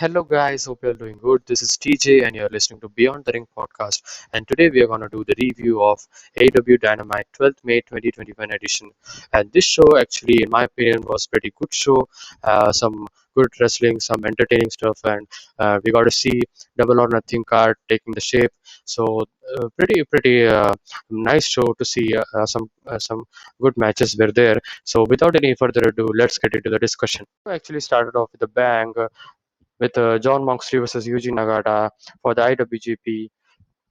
Hello guys, hope you're doing good. This is TJ and you're listening to Beyond the Ring podcast. And today we are going to do the review of AEW Dynamite 12th May 2021 edition. And this show actually, in my opinion, was pretty good show. Some good wrestling, some entertaining stuff, and we got to see Double or Nothing card taking the shape. So pretty nice show to see. Some good matches were there. So without any further ado, let's get into the discussion. Actually started off with a bang with John Moxley versus Yuji Nagata for the IWGP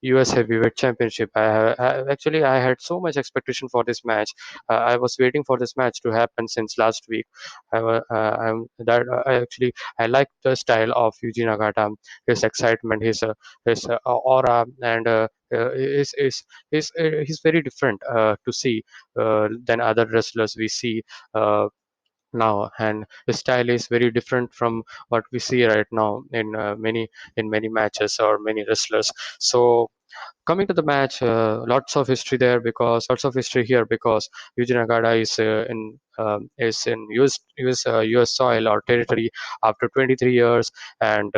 US Heavyweight Championship. Actually I had so much expectation for this match. I was waiting for this match to happen since last week. I like the style of Yuji Nagata, his excitement, his aura, and he's very different to see than other wrestlers we see. Now, and the style is very different from what we see right now in many matches or many wrestlers. So coming to the match, lots of history here because Yuji Nagata is in US soil or territory after 23 years, and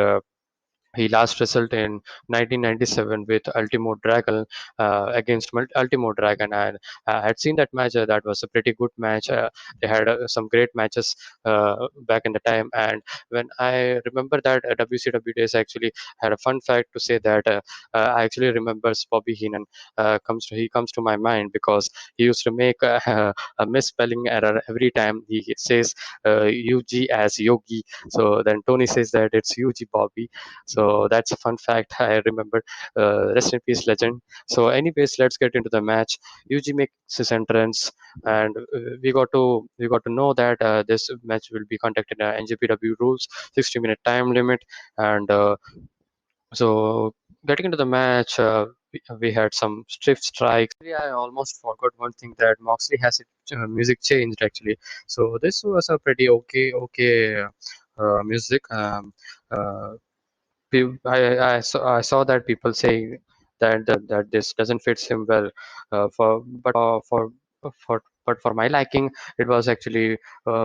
he last wrestled in 1997 with Ultimo Dragon against Ultimo Dragon, and I had seen that match. That was a pretty good match. They had some great matches back in the time, and when I remember that WCW days, I actually had a fun fact to say that I actually remembers Bobby Heenan. He comes to my mind because he used to make a misspelling error every time he says UG as Yogi. So then Tony says that it's UG Bobby, so that's a fun fact I remember. Rest in peace, legend. So, anyways, let's get into the match. Yuji makes his entrance, and we got to know that this match will be conducted in NJPW rules, 60-minute time limit, and so getting into the match. We had some stiff strikes. Actually, I almost forgot one thing that Moxley has its music changed actually. So this was a pretty okay music. I saw that people saying that this doesn't fit him well, for my liking, it was actually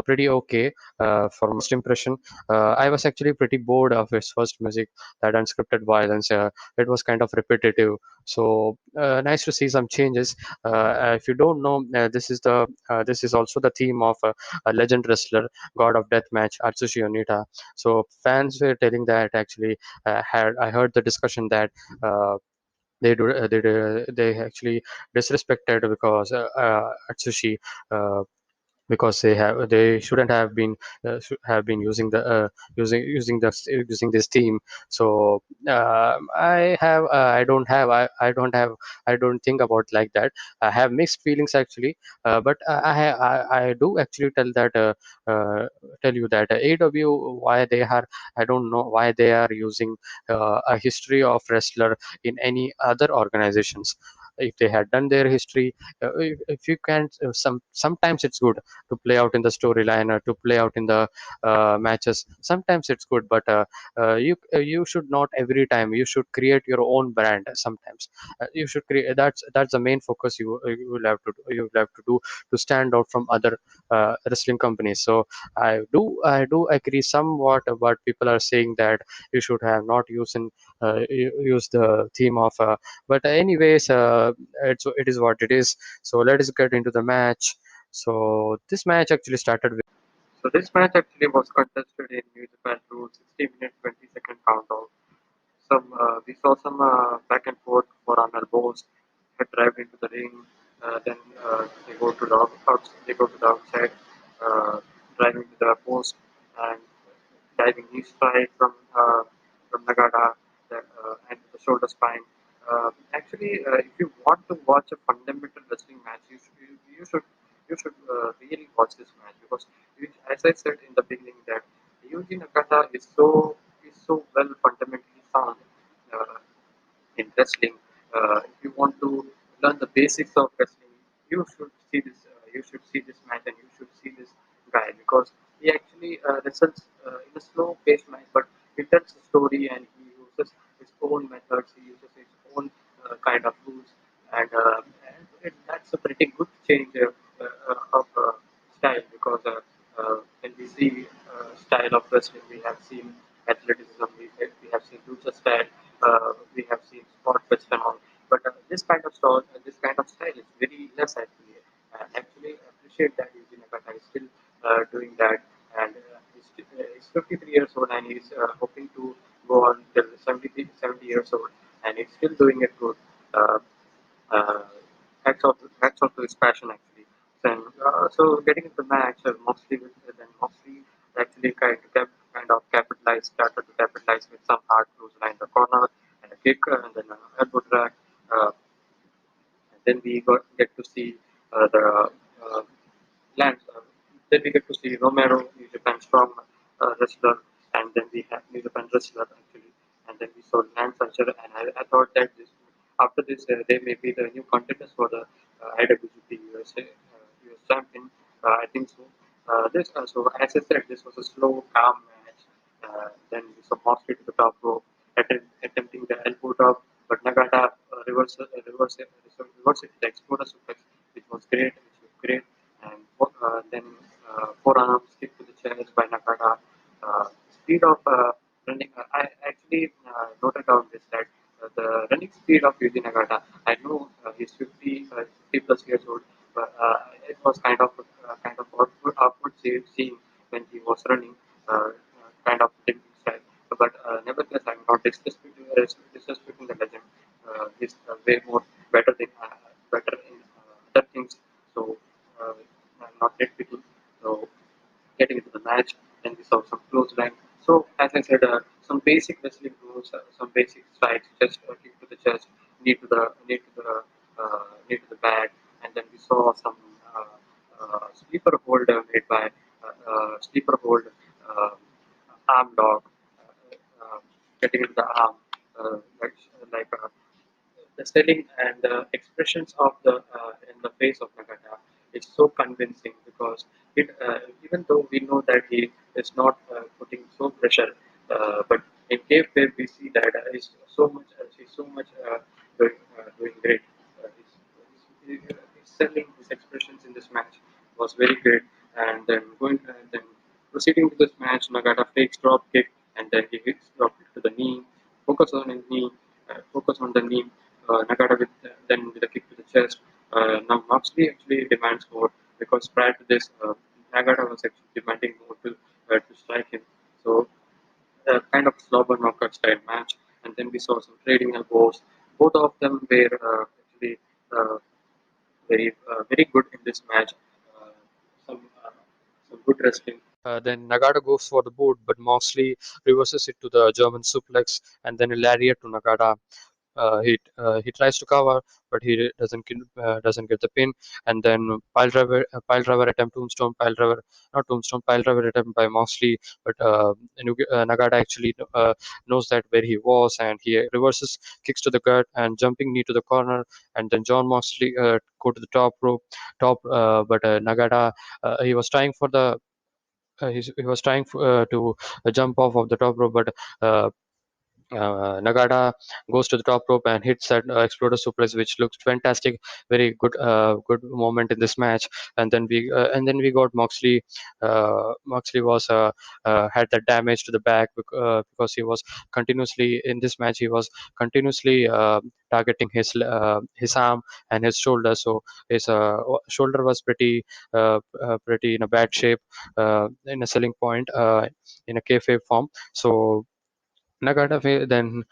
pretty okay. For my first impression, I was actually pretty bored of his first music, that unscripted violence. It was kind of repetitive. So nice to see some changes. If you don't know, this is also the theme of a legend wrestler, God of Deathmatch, Atsushi Onita. So fans were telling that actually I heard the discussion that they actually disrespected because Atsushi, because they shouldn't have been using the using this team. So I don't have, I don't think about like that. I have mixed feelings actually, but I do actually tell you that AW, why they are, I don't know why they are using a history of wrestler in any other organizations. If they had done their history, if you can, sometimes it's good to play out in the storyline or to play out in the matches. Sometimes it's good, but you should not every time. You should create your own brand. Sometimes you should create. That's the main focus you will have to do, to stand out from other wrestling companies. So I do agree somewhat. But people are saying that you should have not use the theme of. But anyways, it is what it is. So let us get into the match. So this match actually started with. So this match actually was contested in New Japan rules, 60-minute, 20-second countdown. We saw some back and forth for on elbows, head drive into the ring, then they go to the outside, driving to the post, and diving knee strike from Nagata, and the shoulder spine. If you want to watch a fundamental wrestling match, you should really watch this match because, as I said in the beginning, that Yuji Nakata is so well fundamentally sound uh, in wrestling. If you want to learn the basics of wrestling, you should see this. You should see this match, and you should see this guy because he actually wrestles in a slow-paced match, but he tells a story and he uses his own methods. He uses his own kind of rules, and that's a pretty good change of style because when we see style of wrestling, we have seen athleticism he's hoping to go on till 70 years old, and he's still doing it good. Uh, uh, hats off to his passion actually. Then, so getting into the match, Moxley actually kind of started to capitalize with some hard close line in the corner and a kick and then an elbow drag. Uh, and then we get to see the uh, lands. Then we get to see Romero, New Japan strong wrestler, and then we have New Japan wrestler actually, and then we saw Lance Archer, and I thought that after this they may be the new contenders for the IWGP US champion. I think so. So as I said, this was a slow, calm match. Then we saw Moxley to the top rope, attempting the elbow drop, but Nagata reverse it, the Explorer suplex, which was great, and then forearm stick to the chest by Nakata. Speed of running, I actually noted down this that the running speed of Yuji Nagata. I know he's 50 plus years old, but it was kind of awkward seeing when he was running, kind of limping style. But nevertheless, I'm not disrespecting the legend. He's way more better in other things. So I'm not nitpicking. So getting into the match, and we saw some close line. So as I said, some basic wrestling rules, some basic strikes, just kick to the chest, knee to the back, and then we saw some sleeper hold made by sleeper hold uh, arm lock, getting into the arm, like the selling and the expressions of the in the face of Nagata is so convincing because even though we know that he is not putting so pressure, but in kayfabe we see that he's so much doing great. His selling, his expressions in this match was very great, and then proceeding to this match, Nagata fakes drop kick, and then he hits drop kick to the knee, focus on his knee, focus on the knee. Nagata then with a kick to the chest. Now Moxley actually demands more because prior to this, Nagata was actually demanding more to strike him. So kind of slobber knockout style match, and then we saw some trading elbows. Both of them were actually uh, very good in this match. Uh, some uh, some good wrestling. Then Nagata goes for the boot, but Moxley reverses it to the German suplex, and then a lariat to Nagata. He tries to cover, but he doesn't get the pin. And then pile driver attempt tombstone pile driver, not tombstone pile driver attempt by Moxley, but Nagata actually knows that where he was, and he reverses kicks to the gut and jumping knee to the corner, and then John Moxley go to the top rope, but Nagata he was trying for the he was trying to jump off of the top rope, but uh, Nagata goes to the top rope and hits that exploder suplex, which looks fantastic. Very good moment in this match. And then we got Moxley. Moxley was had that damage to the back because he was continuously in this match. He was continuously targeting his arm and his shoulder. So his shoulder was pretty in a bad shape, in a selling point, in a kayfabe form. So then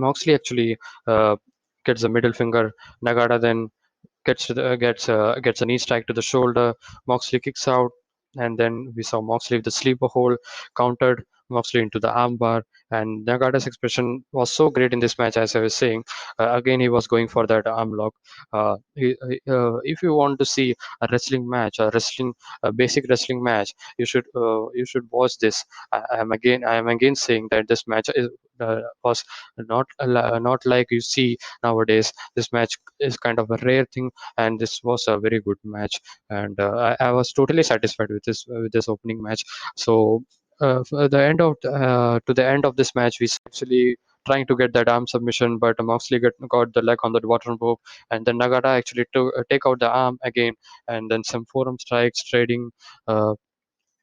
Moxley actually uh, gets a middle finger. Nagata then gets a knee strike to the shoulder. Moxley kicks out, and then we saw Moxley with the sleeper hold countered Moxley into the armbar. And Nagata's expression was so great in this match, as I was saying. Again, he was going for that arm lock. If you want to see a basic wrestling match, you should watch this. I am again saying that this match was not like you see nowadays. This match is kind of a rare thing, and this was a very good match, and I was totally satisfied with this opening match. So for the end of to the end of this match, we actually trying to get that arm submission, but Moxley got the leg on the bottom rope, and then Nagata actually took take out the arm again, and then some forearm strikes, trading uh,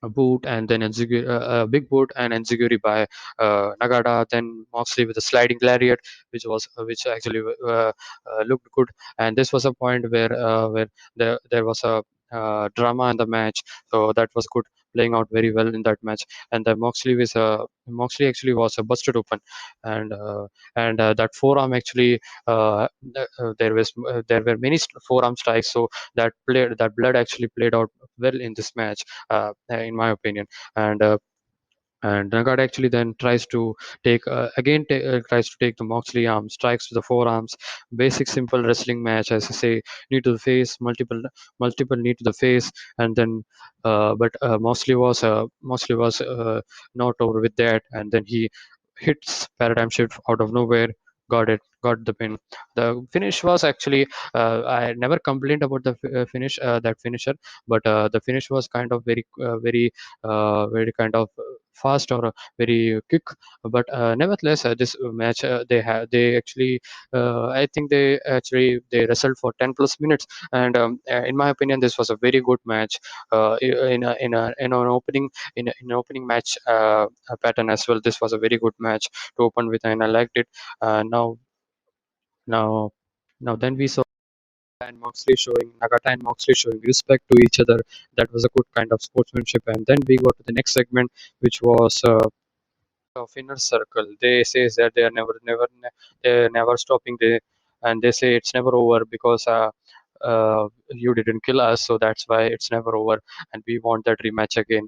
a boot, and then a big boot and enziguri by Nagata. Then Moxley with a sliding lariat, which actually looked good. And this was a point where there was a drama in the match, so that was good. playing out very well in that match. And the Moxley actually was busted open, and that forearm actually there were many forearm strikes, so that blood actually played out well in this match, in my opinion. And Nagata actually then tries to take the Moxley arm, strikes to the forearms. Basic simple wrestling match, as I say, knee to the face, multiple knee to the face, and then but Moxley was not over with that, and then he hits paradigm shift out of nowhere. Got the pin. The finish was actually I never complained about the finish, that finisher, but the finish was kind of very kind of fast or very quick. But nevertheless, this match they actually I think they wrestled for 10 plus minutes, and in my opinion, this was a very good match, in an opening in an opening match pattern as well. This was a very good match to open with, and I liked it. Now now then we saw Nagata and Moxley showing respect to each other. That was a good kind of sportsmanship. And then we go to the next segment, which was of inner circle. They say that they are they're never stopping. And they say it's never over because you didn't kill us, so that's why it's never over, and we want that rematch again.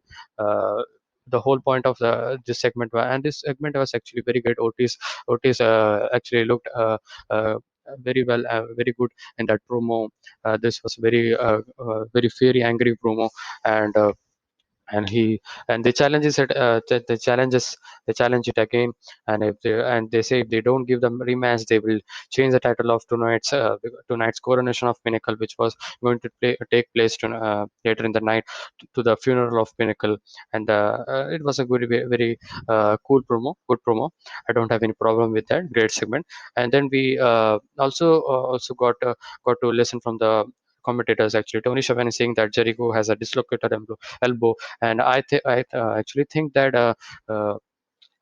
The whole point of this segment and this segment was actually very great. Otis actually looked very well, very good in that promo. This was very fiery, angry promo, and and he and they challenges it they challenge it again. And they say if they don't give them rematch, they will change the title of tonight's coronation of Pinnacle, which was going to take place later in the night, to the funeral of Pinnacle. And it was a very good promo. I don't have any problem with that. Great segment. And then we also got to listen from the commentators. Actually, Tony Schiavone saying that Jericho has a dislocated elbow, and I actually think that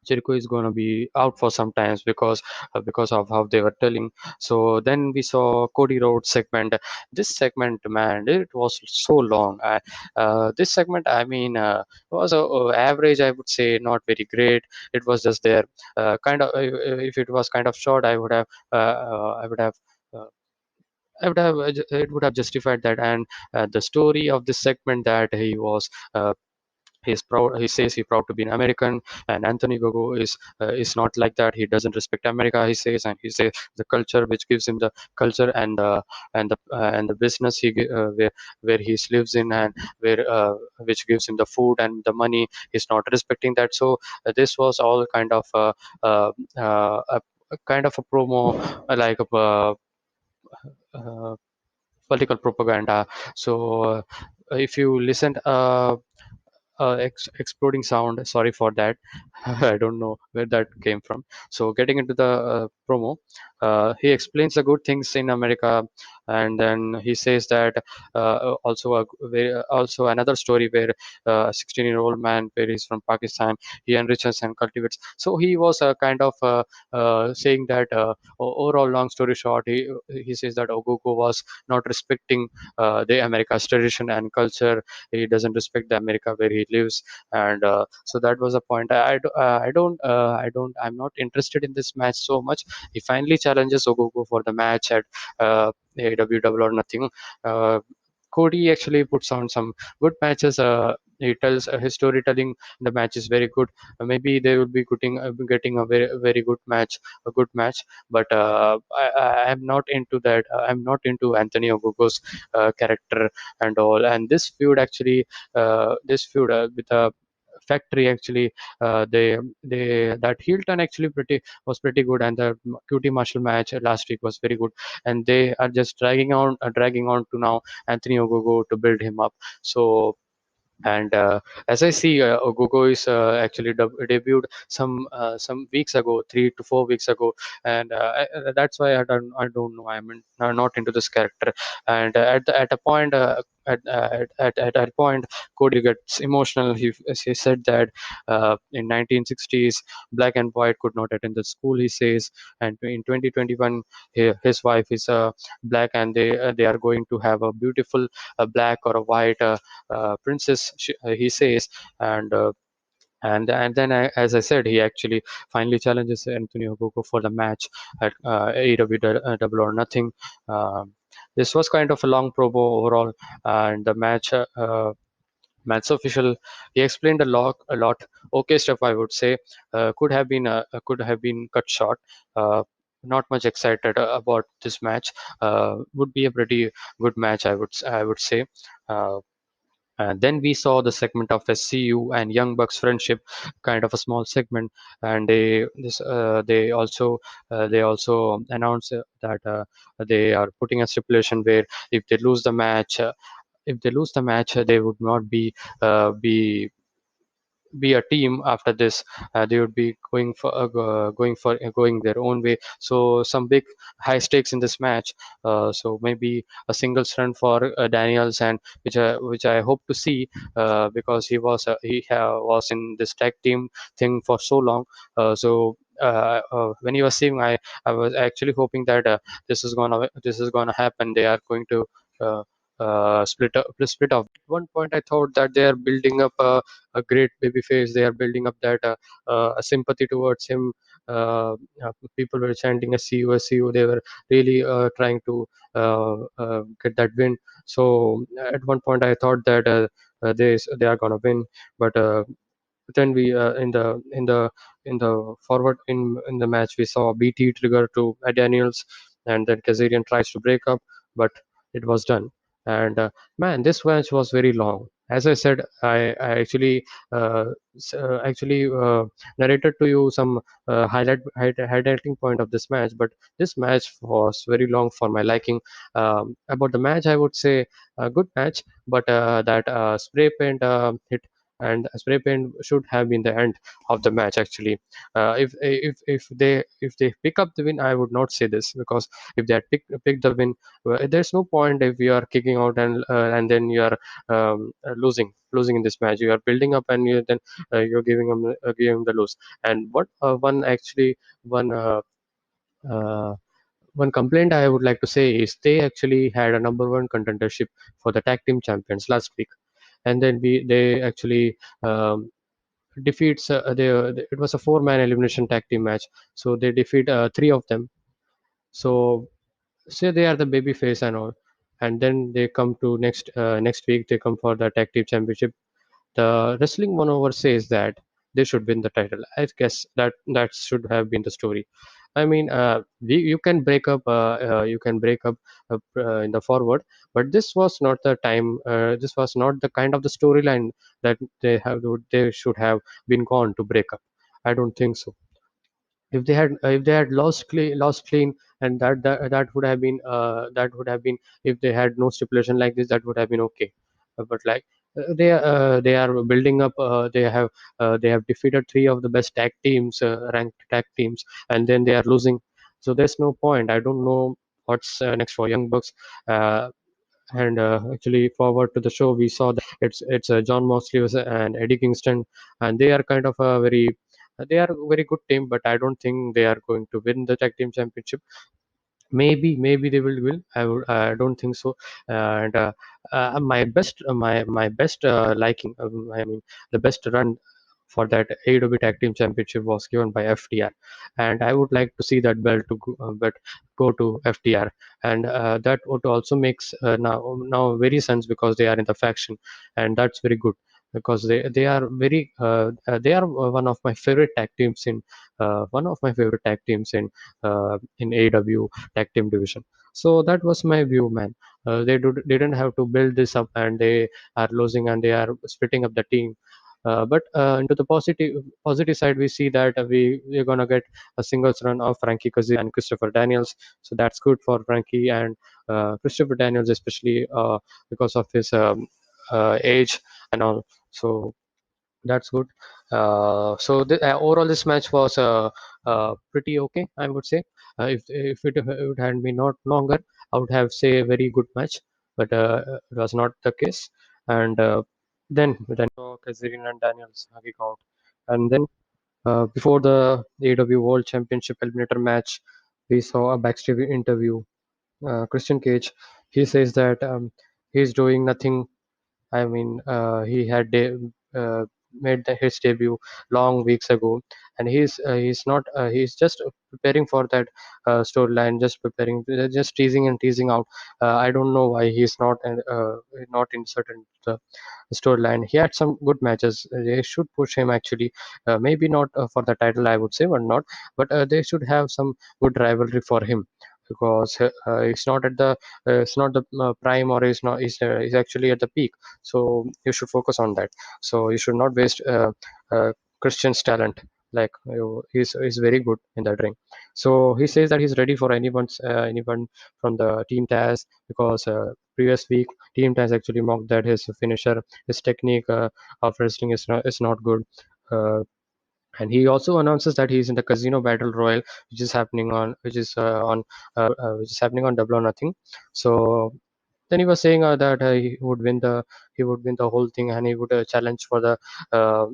Jericho is going to be out for some times because of how they were telling. So then we saw Cody Rhodes segment. This segment, man, it was so long. This segment, I mean, was average. I would say not very great. It was just there. Kind of, if it was kind of short, I would have. Uh, it would have justified that. And the story of this segment, that he's proud. He says he's proud to be an American, and Anthony Gogo is not like that. He doesn't respect America, he says, and he says the culture which gives him the culture and the business where he lives in, and where which gives him the food and the money. He's not respecting that. So this was all kind of a kind of a promo, like uh, political propaganda. So if you listen exploding sound. Sorry for that. I don't know where that came from. So getting into the promo, he explains the good things in America, and then he says that also another story where a 16-year-old man, where he's from Pakistan, he enriches and cultivates. So he was kind of saying that overall, long story short, he says that Ogogo was not respecting the America's tradition and culture. He doesn't respect the America where he lives. And so that was a point. I'm not interested in this match so much. He finally challenges Ogogo for the match at AEW Double or Nothing. uh, Cody actually puts on some good matches. He tells his storytelling in the match is very good. Maybe they will be getting a very good match, a good match. But I'm not into that. I'm not into Anthony Ogogo's character and all. And this feud with a factory, actually, that heel turn actually pretty good, and the QT Marshall match last week was very good. And they are just dragging on to now Anthony Ogogo to build him up. So, and as I see, Ogogo is actually debuted some weeks ago, 3 to 4 weeks ago. And that's why I don't know. I'm not into this character. And at a point, at that point, Cody gets emotional. He said that in 1960s, black and white could not attend the school. He says, and in 2021, his wife is black, and they are going to have a beautiful black or a white princess. He says, and. And then as I said, he actually finally challenges Antonio Boko for the match at AEW Double or Nothing. This was kind of a long promo overall, and the match official, he explained a lot. Okay stuff, I would say. Could have been cut short. Not much excited about this match. Would be a pretty good match, I would say. Uh, and then we saw the segment of SCU and Young Bucks friendship, kind of a small segment, and they also announced that they are putting a stipulation where if they lose the match, they would not be a team after this. They would be going their own way. So some big high stakes in this match. So maybe a singles run for Daniels, and which I hope to see, because he was in this tag team thing for so long. When he was saying, I was actually hoping that this is gonna happen. They are going to uh, split off. At one point, I thought that they are building up a great baby face. They are building up that a sympathy towards him. Uh, People were chanting a "See you, a see you." They were really trying to get that win. So at one point, I thought that they are gonna win, but then we in the forward in the match, we saw BT trigger to Daniels, and then Kazarian tries to break up, but it was done. And man, this match was very long. As I said, I actually narrated to you some highlighting point of this match, but this match was very long for my liking. About the match, I would say a good match, but that spray paint hit and spray paint should have been the end of the match actually. If they pick up the win, I would not say this, because if they had picked the win, there's no point if you are kicking out and then you are losing in this match. You are building up, and you're giving them the lose. And what uh, one complaint I would like to say is they actually had a number one contendership for the tag team champions last week, and then they actually defeats it was a four-man elimination tag team match, so they defeat three of them. So say they are the baby face and all, and then they come to next week, they come for the tag team championship. The wrestling one over says that they should win the title. I guess that should have been the story. I mean, you can break up in the forward, but this was not the time. This was not the kind of the storyline that they should have been gone to break up. I don't think so. If they had lost clean, and that would have been, if they had no stipulation like this, that would have been okay. But like, they are building up. They have defeated three of the best tag teams, ranked tag teams, and then they are losing. So there's no point. I don't know what's next for Young Bucks. And actually, forward to the show, we saw that it's John Moxley and Eddie Kingston, and they are a very good team, but I don't think they are going to win the tag team championship. Maybe they will. I don't think so. And my best liking. I mean, the best run for that AEW Tag Team Championship was given by FTR, and I would like to see that belt go to FTR, and that would also makes now very sense, because they are in the faction, and that's very good, because they are one of my favorite tag teams in AEW Tag Team division. So that was my view, man. They didn't have to build this up, and they are losing, and they are splitting up the team. But into the positive side, we see that we're gonna get a singles run of Frankie Kazarian and Christopher Daniels. So that's good for Frankie and Christopher Daniels, especially because of his age and all. So that's good. Overall, this match was pretty okay, I would say. If it had been not longer, I would have say a very good match. but it was not the case. And then Kazarian and Daniels kick out, and then before the AEW World Championship Eliminator match, we saw a backstage interview. Christian Cage, he says that he's doing nothing. I mean, he had made his debut long weeks ago, and he's not he's just preparing for that storyline, just preparing, just teasing and teasing out. I don't know why he's not inserted in the storyline. He had some good matches. They should push him actually. Maybe not for the title, I would say, or not, but they should have some good rivalry for him because it's not at the it's not the prime, or he's actually at the peak. So you should focus on that. So you should not waste Christian's talent. Like he's very good in that ring. So he says that he's ready for anyone from the team Taz, because previous week team Taz actually mocked that his finisher, his technique of wrestling is not good. Uh, and he also announces that he's in the Casino Battle Royal, which is happening on Double or Nothing. So then he was saying that he would win the whole thing, and he would challenge for the uh,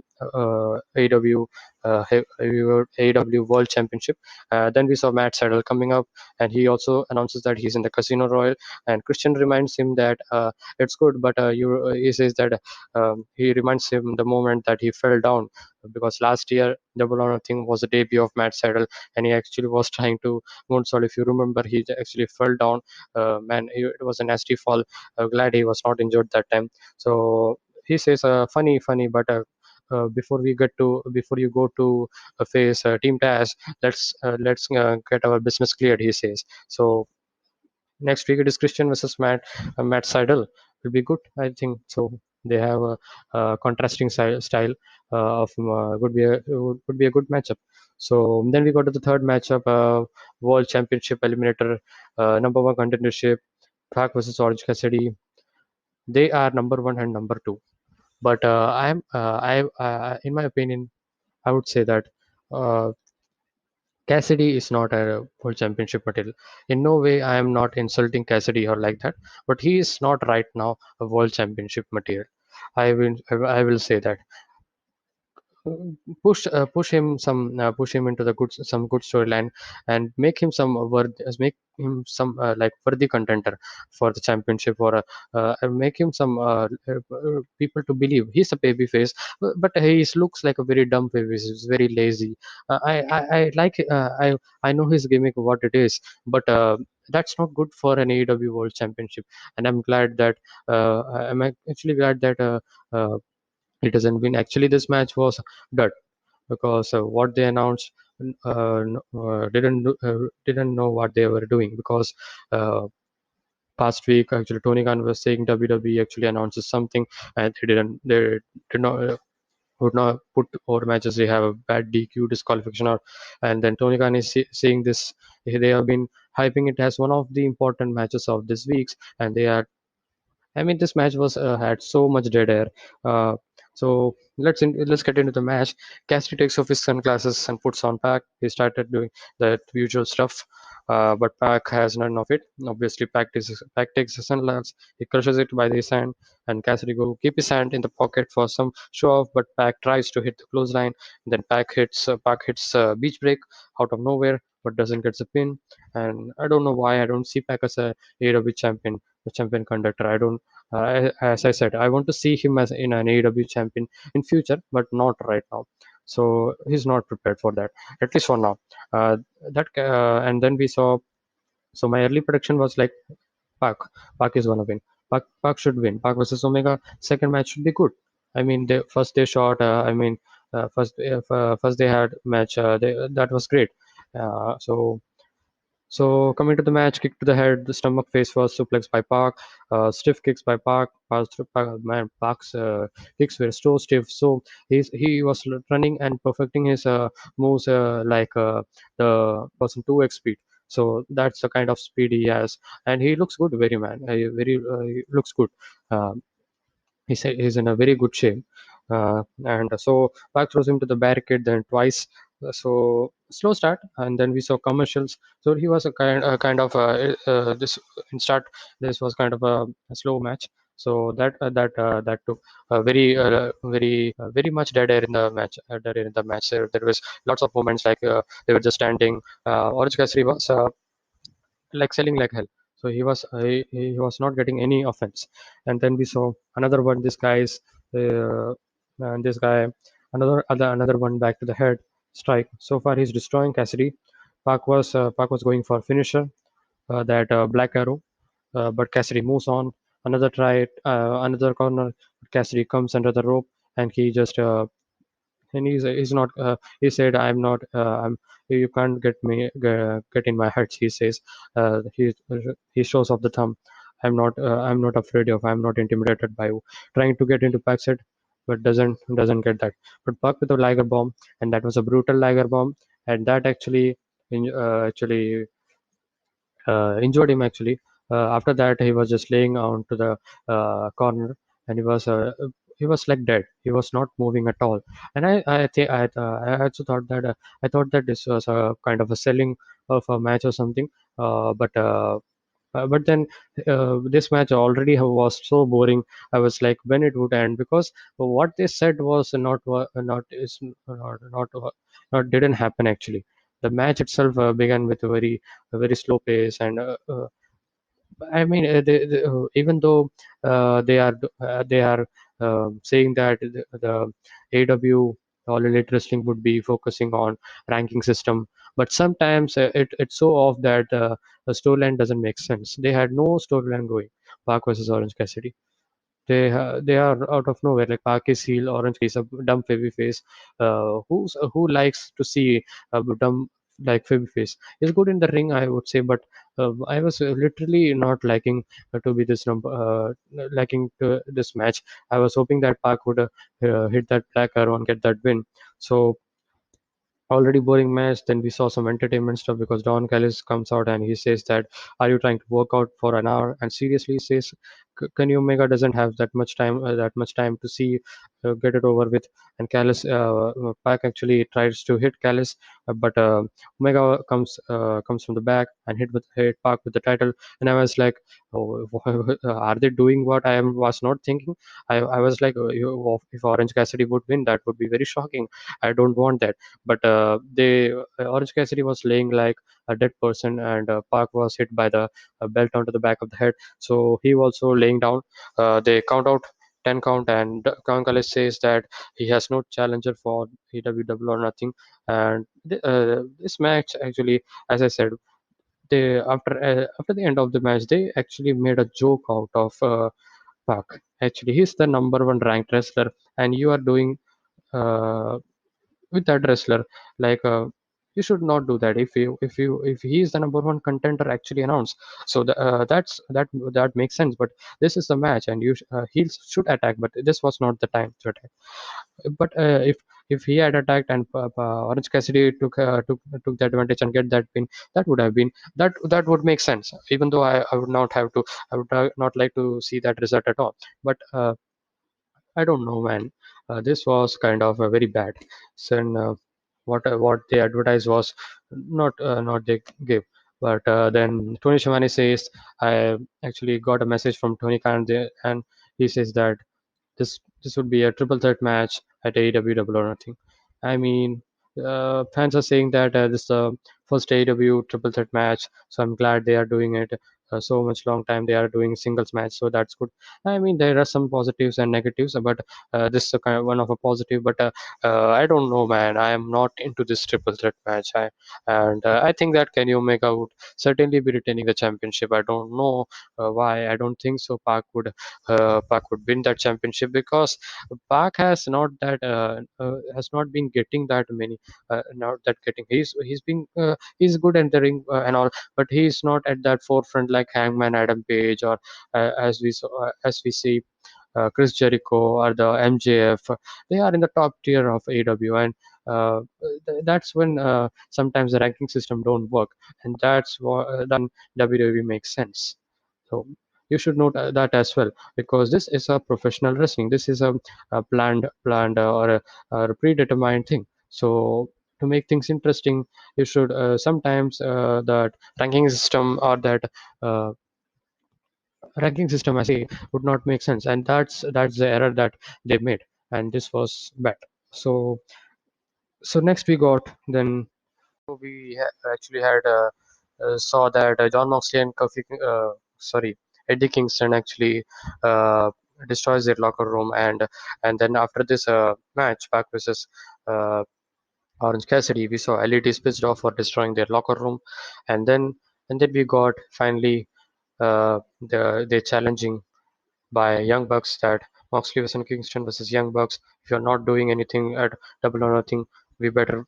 AEW AEW World Championship. Then we saw Matt Saddle coming up, and he also announces that he's in the Casino Royal. And Christian reminds him that it's good, but he says that he reminds him the moment that he fell down, because last year Double or Nothing was the debut of Matt Saddle, and he actually was trying to moonsault. If you remember, he actually fell down. Man, it was a nasty fall. Glad he was not injured that time. So he says, funny, but before you go to face Team Taz, let's get our business cleared. He says. So next week it is Christian versus Matt Seidel. Will be good, I think. So they have a contrasting style of would be a good matchup. So then we go to the third matchup, World Championship Eliminator, number one contendership, Pac versus Orange Cassidy. They are number one and number two. But in my opinion, I would say that uh, Cassidy is not a world championship material. In no way I am not insulting Cassidy or like that, but he is not right now a world championship material. I will say that push him into the good some good storyline, and make him some like worthy contender for the championship, or and make him some people to believe he's a baby face. But he looks like a very dumb baby face. He's very lazy. I like I know his gimmick what it is, but that's not good for an AEW World Championship. And I'm glad that I'm actually glad that it doesn't win. Actually, this match was dud, because what they announced didn't know what they were doing, because past week actually Tony Khan was saying WWE actually announces something, and they did not would not put over matches. They have a bad DQ disqualification, or and then Tony Khan is saying this. They have been hyping it as one of the important matches of this week's, and they are I mean, this match was had so much dead air. So let's get into the match. Cassidy takes off his sunglasses and puts on Pac. He started doing the usual stuff, but Pac has none of it. Obviously, Pac takes his sunglasses, he crushes it by his hand, and Cassidy go keep his hand in the pocket for some show off. But Pac tries to hit the clothesline. Then Pac hits beach break out of nowhere, but doesn't get the pin. And I don't know why I don't see Pac as a AEW champion, the champion conductor. I don't as I said, I want to see him as in an AEW champion in future, but not right now. So he's not prepared for that, at least for now. Uh, and then we saw. So my early prediction was like Park. Park is gonna win. Park should win. Park versus Omega. Second match should be good. I mean, they shot. First they had match. That was great. So coming to the match, kick to the head, the stomach face first, suplex by Park, stiff kicks by Park. Man, Park's kicks were so stiff. So he was running and perfecting his moves like the person 2x speed. So that's the kind of speed he has, and he looks good, very man. He looks good. Um, he's in a very good shape. And so Park throws him to the barricade then twice. So slow start, and then we saw commercials. So he was a kind of this in start. This was kind of a slow match. So that took very much dead air in the match. Dead air in the match. There was lots of moments like they were just standing. Orange Cassidy was like selling like hell. So he was not getting any offense. And then we saw another one. This guy's and this guy another one back to the head strike. So far he's destroying Cassidy. Park was going for finisher, that black arrow, but Cassidy moves on. Another try, another corner. Cassidy comes under the rope, and he just and he's not he said, I'm you can't get in my heart, he says. He shows off the thumb. I'm not afraid of, I'm not intimidated by you, trying to get into backside, but doesn't get that. But Buck with a Liger bomb, and that was a brutal Liger bomb, and that actually injured him actually. After that, he was just laying on to the corner, and he was like dead. He was not moving at all. And I also thought that I thought that this was a kind of a selling of a match or something. But then this match already was so boring. I was like, when it would end, because what they said was not didn't happen actually. The match itself began with a very slow pace, and I mean, even though they are saying that the AW All Elite Wrestling would be focusing on ranking system, but sometimes it's so off that the storyline doesn't make sense. They had no storyline going. Park versus Orange Cassidy. They are out of nowhere. Like Park is heel, Orange is a dumb baby face. Who likes to see a dumb like baby face? He's good in the ring, I would say, but I was literally not liking to be this number, liking to this match. I was hoping that Park would hit that black arrow and get that win. So already boring match. Then we saw some entertainment stuff because Don Callis comes out and he says that, "Are you trying to work out for an hour?" And seriously says, Kenny Omega doesn't have that much time to see get it over with." And Callis, Pac actually tries to hit Callis, but Omega comes from the back and hit Pac with the title. And I was like, "Oh, are they doing what was not thinking?" I was like, if Orange Cassidy would win, that would be very shocking. I don't want that. But Orange Cassidy was laying like a dead person, and Park was hit by the belt onto the back of the head. So he also laying down. They count out 10 count, and Kankale says that he has no challenger for AEW or nothing. And this match actually, as I said, they after the end of the match, they actually made a joke out of Park. Actually, he's the number one ranked wrestler, and you are doing uh, with that wrestler. Like you should not do that. If he is the number one contender actually announced, so that makes sense. But this is the match, and he should attack, but this was not the time to attack. But if he had attacked and Orange Cassidy took the advantage and get that win, that would have been that would make sense. Even though I would not have to, I would not like to see that result at all. But I don't know, man. This was kind of very bad. So, what they advertised was not they gave. But then Tony Schiavone says, I actually got a message from Tony Khan there, and he says that this would be a triple threat match at AEW Double or Nothing. I mean, fans are saying that this is the first AEW triple threat match, so I'm glad they are doing it. So much long time they are doing singles match, so that's good. I mean, there are some positives and negatives, but this is a kind of one of a positive. But I don't know, man. I am not into this triple threat match. I think that Kenny Omega would certainly be retaining the championship. I don't know why. I don't think so. Park would win that championship because Park has not been getting that many, not that getting. He's been he's good entering and all, but he's not at that forefront like Hangman Adam Page, or as we see Chris Jericho or the MJF. They are in the top tier of AW, and that's when sometimes the ranking system don't work, and that's what then WWE makes sense. So you should note that as well, because this is a professional wrestling. This is a planned or a predetermined thing. So to make things interesting, you should sometimes that ranking system or that uh, ranking system, I say, would not make sense, and that's the error that they made, and this was bad. So next we got then actually had saw that John Moxley and Eddie Kingston actually uh, destroys their locker room, and then after this match, Pac versus uh, Orange Cassidy, we saw LED is pissed off for destroying their locker room, and then we got finally they challenging by Young Bucks that Moxley vs Kingston versus Young Bucks. If you're not doing anything at Double or Nothing, we better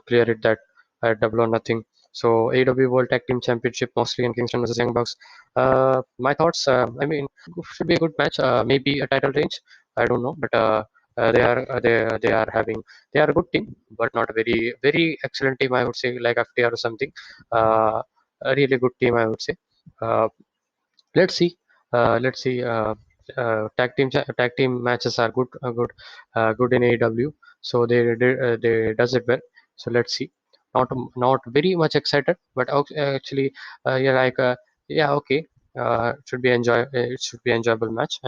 clear it that at Double or Nothing. So AEW World Tag Team Championship, Moxley and Kingston versus Young Bucks. My thoughts. I mean, should be a good match. Maybe a title range. I don't know, but they are a good team, but not a very excellent team. I would say like FTR or something. Uh, a really good team, I would say. Uh, let's see let's see tag team matches are good in AEW, so they does it well. So let's see. Not very much excited, but actually yeah, like yeah, okay. It should be enjoyment match.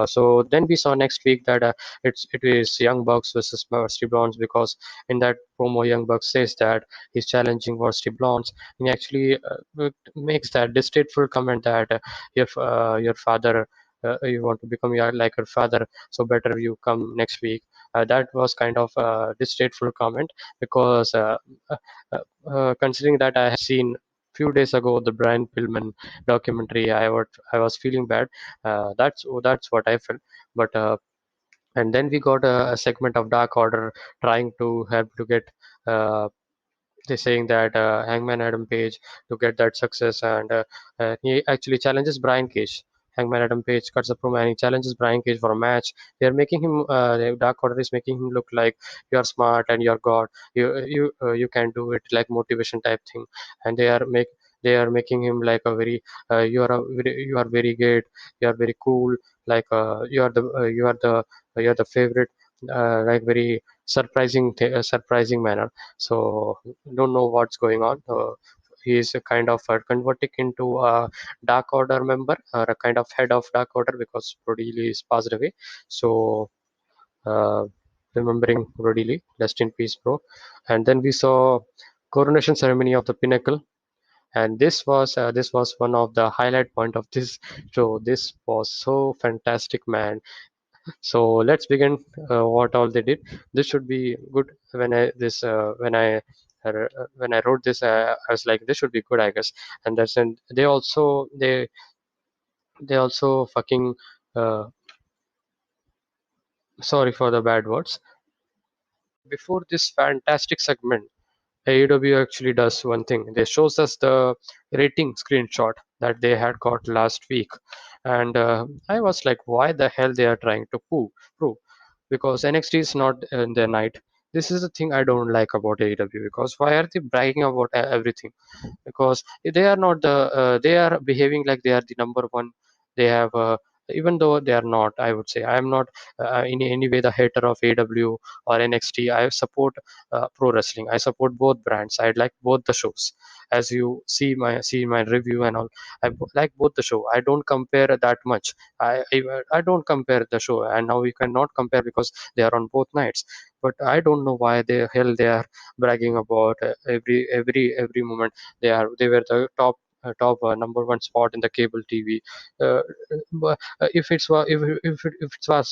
So then we saw next week that it is Young Bucks versus Varsity Blondes, because in that promo Young Bucks says that he's challenging Varsity Blondes. He actually makes that distasteful comment that if your father you want to become like your father, so better you come next week. That was kind of a distasteful comment, because uh, considering that I have seen few days ago the Brian Pillman documentary, I was feeling bad. That's what I felt. But and then we got a segment of Dark Order trying to help to get uh, they're saying that Hangman Adam Page to get that success, and he actually challenges Brian Cage. Hangman Adam Page cuts a promo and he challenges Brian Cage for a match. They're making him, the Dark Order is making him look like you're smart and you're God. You can do it, like motivation type thing, and they are making him like a very you are very good, you are very cool, like you are the favorite, like very surprising manner. So don't know what's going on. He is a kind of converting into a Dark Order member, or a kind of head of Dark Order, because Brody Lee is passed away. So uh, remembering Brody Lee, rest in peace, bro. And then we saw coronation ceremony of the Pinnacle, and this was one of the highlight point of this show. This was so fantastic, man. So let's begin what all they did. This should be good. When I wrote this, I was like, this should be good, I guess. And that's and they also fucking sorry for the bad words. Before this fantastic segment, AEW actually does one thing. They shows us the rating screenshot that they had got last week, and I was like, why the hell they are trying to prove? Because NXT is not in their night. This is the thing I don't like about AEW, because why are they bragging about everything? Because they are not they are behaving like they are the number one. They have even though they are not, I would say I am not in any way the hater of AW or NXT. I support pro wrestling. I support both brands. I like both the shows. As you see my review and all, like both the show. I don't compare that much. I don't compare the show, and now we cannot compare because they are on both nights. But I don't know why the hell they are bragging about every moment. They were the top number one spot in the cable TV. If it was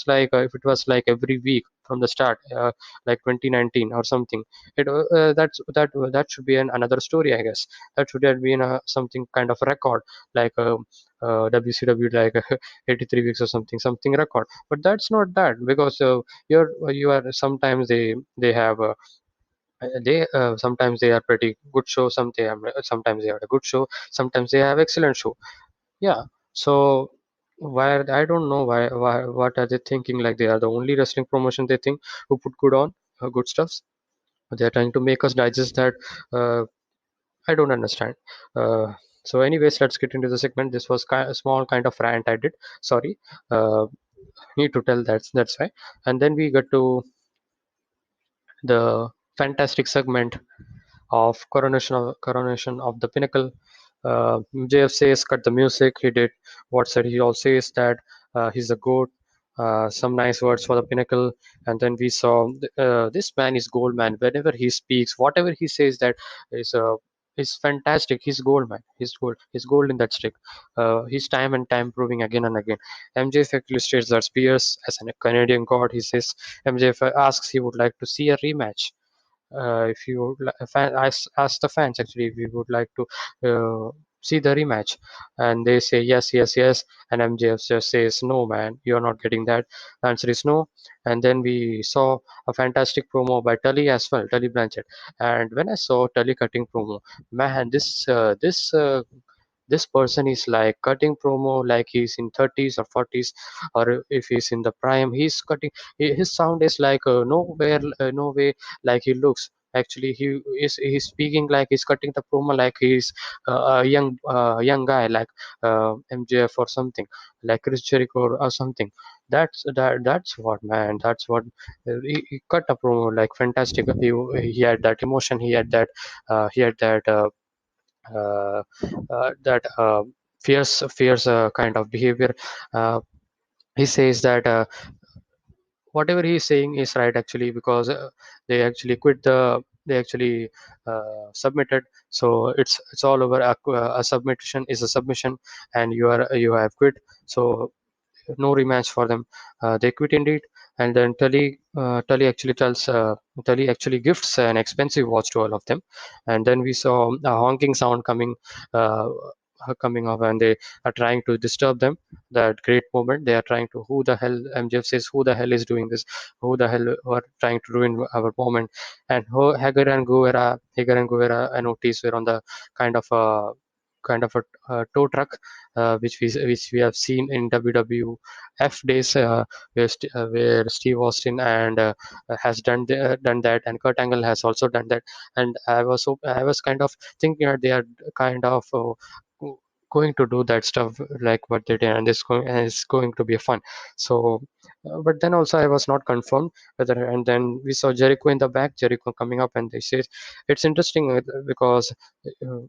like if it was like every week from the start, like 2019 or something, that should be another story, I guess. That should have been something kind of record, like WCW, like 83 weeks or something record. But that's not that, because you are sometimes they have they sometimes they are pretty good show, sometimes they are a good show, sometimes they have excellent show. Yeah. So why, I don't know why what are they thinking, like they are the only wrestling promotion they think who put good on good stuffs. They are trying to make us digest that. I don't understand. So anyways, let's get into the segment. This was a small kind of rant I did, sorry. uh, Need to tell, that's why. And then we get to the fantastic segment of coronation of the Pinnacle. JF says, "Cut the music." He did what said. He also says that he's a goat. Some nice words for the Pinnacle, and then we saw this man is gold man. Whenever he speaks, whatever he says, that is fantastic. He's gold man. He's gold. He's gold in that stick. He's time and time proving again and again. MJF actually states that Spears, as a Canadian god, he says MJF asks he would like to see a rematch. If you would ask the fans actually if you would like to see the rematch, and they say yes, yes, yes, and MJF just says no, man, you're not getting that. The answer is no. And then we saw a fantastic promo by Tully as well, Tully Blanchard. And when I saw Tully cutting promo, man, this person is like cutting promo like he's in 30s or 40s, or if he's in the prime, he's cutting. His sound is like nowhere, no way like he looks. Actually, he's speaking like he's cutting the promo like he's a young guy like MJF or something, like Chris Jericho or something. That's what, man. That's what he cut a promo like fantastic. He had that emotion. Uh, that fierce kind of behavior. Uh, he says that whatever he is saying is right actually, because they actually submitted, so it's all over. A submission is a submission, and you have quit, so no rematch for them. They quit indeed, and then Tully actually gifts an expensive watch to all of them, and then we saw a honking sound uh, coming up, and they are trying to disturb them. That great moment, they are trying to, who the hell, MJF says, who the hell is doing this? Who the hell are trying to ruin our moment? And Hager and Guevara and Ortiz were on the kind of a tow truck, which we have seen in WWF days, where Steve Austin and has done that, and Kurt Angle has also done that. And I was kind of thinking that they are kind of going to do that stuff like what they did, and it's going to be fun. So, but then also I was not confirmed whether. And then we saw Jericho in the back, Jericho coming up, and they say it's interesting because. Uh,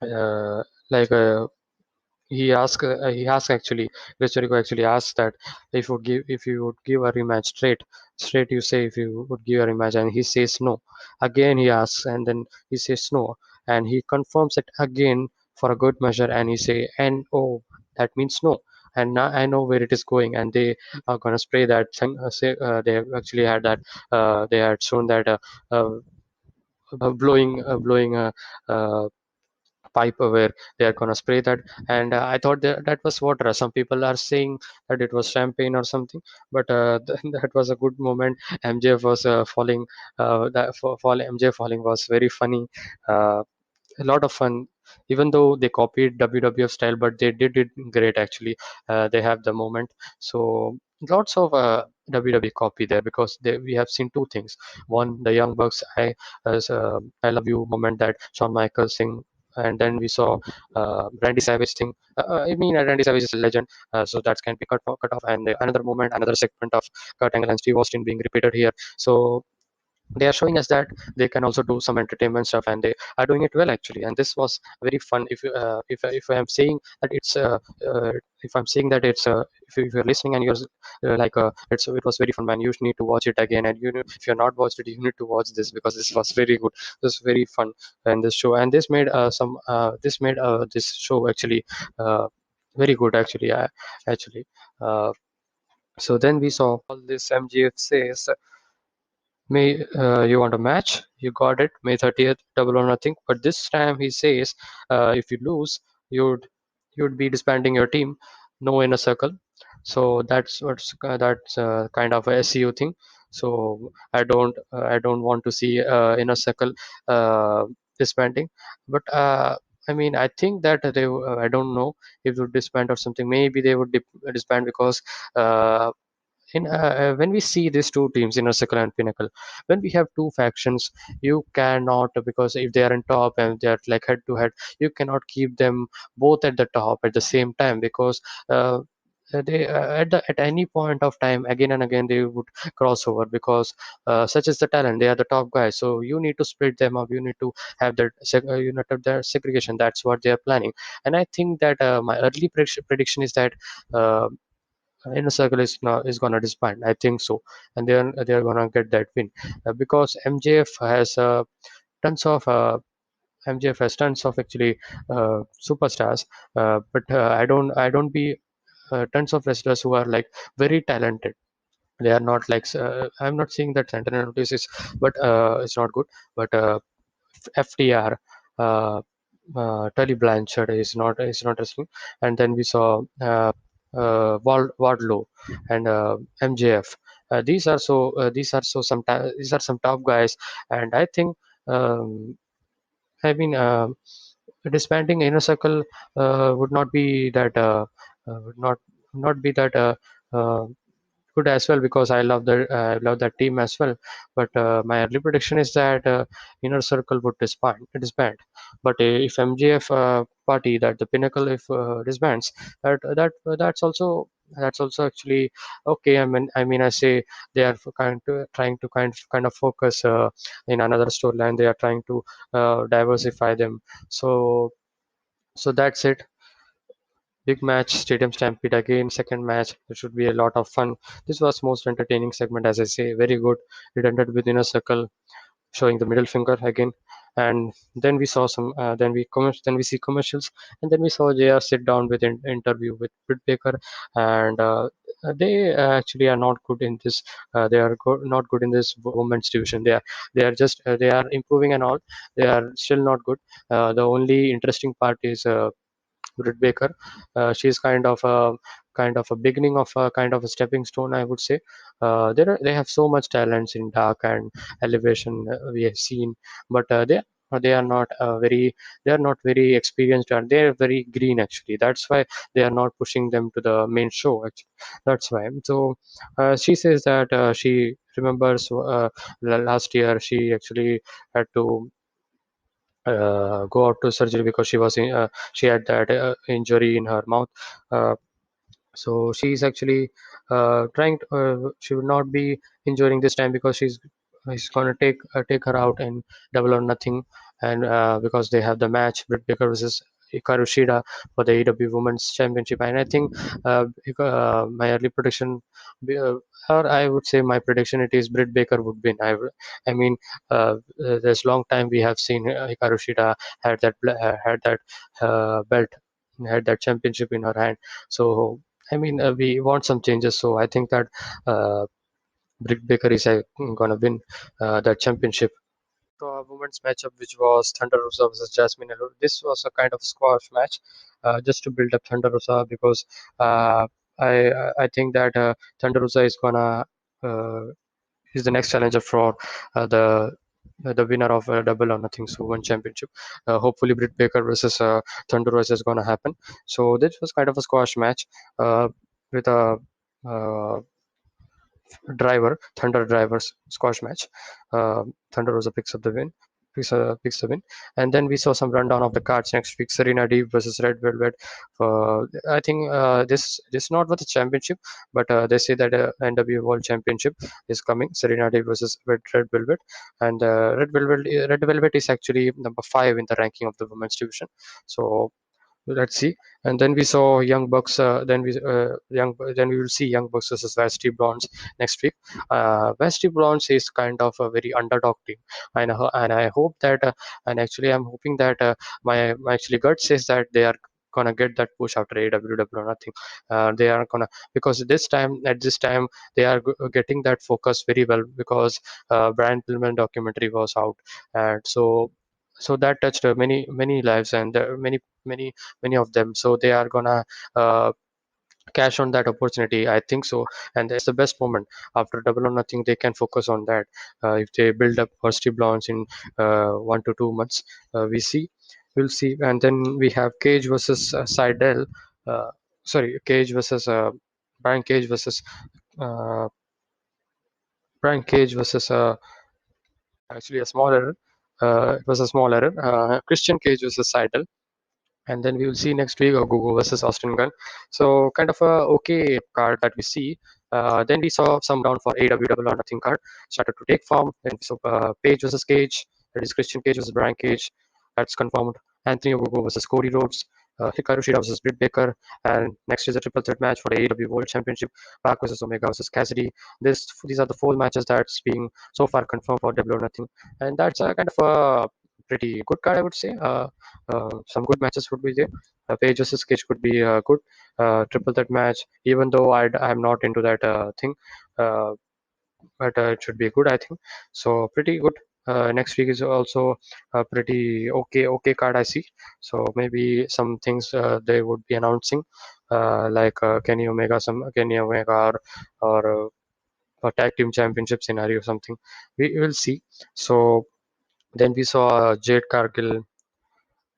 uh, like he asked actually, Chris Jericho actually asked that if you would give a rematch straight, you say if you would give a rematch, and he says no. Again he asks, and then he says no, and he confirms it again for a good measure, and he say, and oh, that means no. And now I know where it is going, and they are gonna spray that they actually had that they had shown that uh, blowing uh, pipe where they are gonna spray that. And I thought that was water. Some people are saying that it was champagne or something, but that was a good moment. MJF was falling. MJ falling was very funny. uh, a lot of fun, even though they copied WWF style, but they did it great actually. They have the moment. So lots of WWE copy there, because we have seen two things. One, the Young Bucks I love you moment that Shawn Michaels sing, and then we saw Randy Savage thing. I mean, Randy Savage is a legend, so that can be cut off. And another moment, another segment of Kurt Angle and Steve Austin being repeated here. So they are showing us that they can also do some entertainment stuff, and they are doing it well actually. And this was very fun. If I am saying that if I'm saying that it's if you're listening and you're it was very fun, man. You need to watch it again, and if you're not watched it, you need to watch this, because this was very good. This was very fun. And this show, and this made this show actually very good actually. Actually uh, so then we saw all this. MGF says, May you want a match? You got it. May 30th, double or nothing. But this time he says, if you lose, you'd you'd be disbanding your team. No inner circle. So that's kind of a SEO thing. So I don't want to see inner circle disbanding. But I mean, I think that I don't know if they would disband or something. Maybe they would disband because uh, when we see these two teams, Inner Circle and Pinnacle, when we have two factions, you cannot, because if they are in top and they are like head to head, you cannot keep them both at the top at the same time, because uh, at any point of time, again and again they would cross over, because such is the talent. They are the top guys, so you need to split them up. You need to have that you know, have that segregation. That's what they are planning. And I think that my early prediction is that uh, Inner Circle is gonna disband. I think so, and they're gonna get that win, because MJF has tons of actually superstars, but I don't be tons of wrestlers who are like very talented. They are not like I'm not saying that Santana Ortiz is, but it's not good. But FTR, uh, Tully Blanchard is not wrestling, and then we saw Wardlow and MJF. These are some top guys, and I think. I mean, disbanding Inner Circle would not be that would not be that good as well, because I love that team as well. But my early prediction is that Inner Circle would disband. But if MGF party, that the Pinnacle, if disbands, that's also actually okay. I mean, I say they are trying to kind of focus in another storyline. They are trying to diversify them. So that's it. Big match, Stadium Stampede again, second match. It should be a lot of fun. This was most entertaining segment, as I say, very good. It ended with Inner Circle showing the middle finger again, and then we saw some. Then we see commercials, and then we saw JR sit down with an interview with Britt Baker, and they actually are not good in this. They are not good in this women's division. They are improving and all. They are still not good. The only interesting part is. Britt Baker. She's kind of a beginning of a kind of a stepping stone, I would say. They have so much talents in dark and elevation, we have seen, but they are not very experienced, and they are very green actually. That's why they are not pushing them to the main show. Actually, that's why. So she says that she remembers last year she actually had to go out to surgery because she had that injury in her mouth. Uh, so she's actually she would not be enjoying this time, because he's gonna take her out in Double or Nothing, and because they have the match Britt Baker versus Hikaru Shida for the AEW Women's Championship. And I think my early prediction, uh, or I would say my prediction, it is Britt Baker would win. I mean, there's long time we have seen Hikaru Shida had that belt, had that championship in her hand. So I mean, we want some changes. So I think that uh, Britt Baker is gonna win that championship. So a women's matchup, which was Thunder Rosa versus Jasmine Allure. This was a kind of squash match, just to build up Thunder Rosa, because I think that Thunder Rosa uh, is the next challenger for the winner of Double or Nothing so one championship. Hopefully, Britt Baker versus Thunder Rosa is gonna happen. So this was kind of a squash match with a uh, Thunder Drivers squash match. Thunder Rosa picks up the win. Picks the win, and then we saw some rundown of the cards next week. Serena Deeb versus Red Velvet. I think this is not for the championship, but they say that NW World Championship is coming. Serena Deeb versus Red Velvet, and Red Velvet is actually number 5 in the ranking of the women's division. So let's see. And then we saw Young Bucks. Then we will see Young Bucks versus Vasty Blondes next week. Vasty Blondes is kind of a very underdog team, and I hope that and actually I'm hoping that my actually gut says that they are gonna get that push after AEW Double or Nothing. They are gonna, because at this time they are getting that focus very well, because Brian Pillman documentary was out, and so that touched many lives, and there are many of them. So they are gonna uh, cash on that opportunity, I think so. And that's the best moment after Double or Nothing. They can focus on that. If they build up Rusty Blondes in 1 to 2 months, we'll see. And then we have Cage versus Seidel. Uh, sorry, Cage versus Brian Cage versus uh, Brian Cage versus actually a small error. It was a small error. Christian Cage versus Seidel. And then we will see next week Gugu versus Austin Gunn. So kind of a okay card that we see. Then we saw some down for AEW Double or Nothing card started to take form. Then we saw Page versus Cage. That is Christian Cage versus Brian Cage. That's confirmed. Anthony Ogogo versus Cody Rhodes. Hikaru Shida versus Britt Baker. And next is a triple threat match for the AEW World Championship. Pac versus Omega versus Cassidy. These are the four matches that's being so far confirmed for Double or Nothing. And that's a kind of a pretty good card, I would say. Some good matches would be there. Page versus Cage could be a good triple threat match, even though I'm not into that thing. Uh, but it should be good, I think. So pretty good. Next week is also a pretty okay card I see. So maybe some things they would be announcing, like Kenny Omega or a tag team championship scenario or something. We will see. So then we saw Jade Cargill